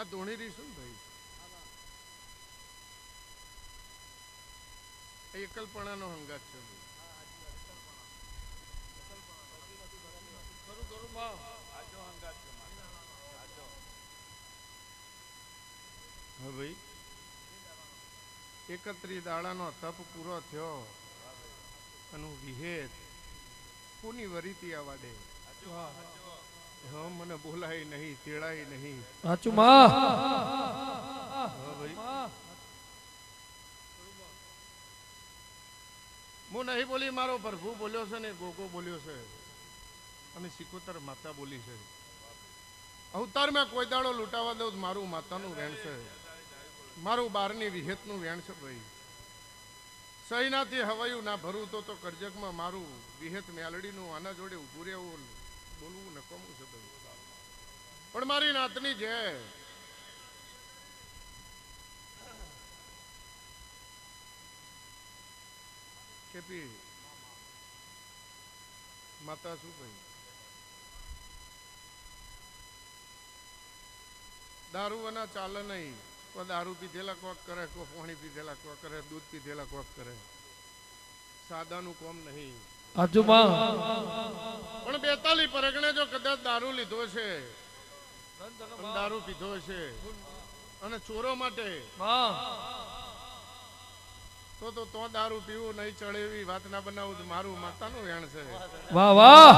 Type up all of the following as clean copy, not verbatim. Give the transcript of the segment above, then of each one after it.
આ ધોણી રીશું ને ભાઈ, એકલપણાનો હંગાત છે. હા ભાઈ, 31 દાડાનો તપ પૂરો થયો અને વિહેત કોની વરીતી આવાડે. હા, મને બોલાય નહીં, તેડાય નહીં. સાચું માં. હા ભાઈ, હું નહીં બોલી, મારો પ્રભુ બોલ્યો છે ને ગોગો બોલ્યો છે અને સિકોતર માતા બોલી છે. અવતાર મેં કોઈ દાડો લૂંટાવા દઉં મારું માતાનું વેણ છે, મારું બારની વિહેતનું વેણ છે ભાઈ. સહીનાથી હવાયું ના ભરું તો કરજકમાં મારું વિહેત મેલડીનું આના જોડે ઊભું રહેવું બોલવું નકામું છે ભાઈ. પણ મારી નાતની જે કેપી માતા શું ભાઈ, દારૂ અને ચાલે નહીં. કોઈ દારૂ પીધેલા કોક કરે, કોઈ પાણી પીધેલા કોક કરે, દૂધ પીધેલા કોક કરે. સાદાનું કોમ નહીં. સાચું માં. પણ 42 પરગણે જો કદાચ દારૂ લીધો છે, દારૂ પીધો છે અને ચોરો માટે તો દારૂ પીવું નહીં ચડે એવી વાત ના બનાવું. મારું માતાનું વેણ છે. વાહ વાહ.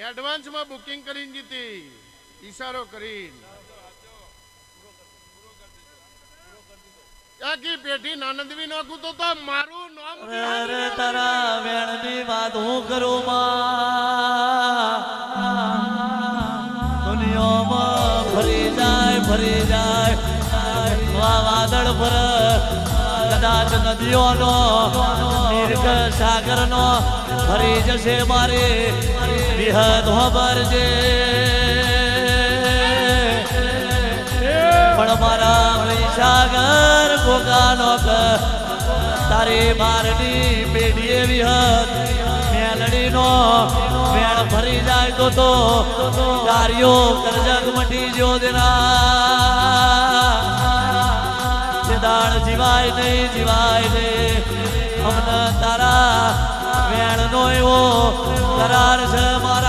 એડવાન્સમાં બુકિંગ કરીને જીતી, ઈશારો કરીને આખી પેઢી નાનંદવી નાખું તો મારું નામ. રે તારા વેણની વાત હું કરું માં, દુનિયામાં ફરી જાય વાદળ પર કદાચ નદીઓનો નિર્ગ સાગરનો ફરી જશે મારે વિહદ ખબર છે. પણ મારા સાગર ગોગાનો તારી બારની પેઢીએ વિહદ મેલડીનો વેણ ફરી જાય તો તારીઓ કરજક મટી જો દેના દાળ જીવાય નહીં અમને તારા વેણનો એવો કરાર છે મારા.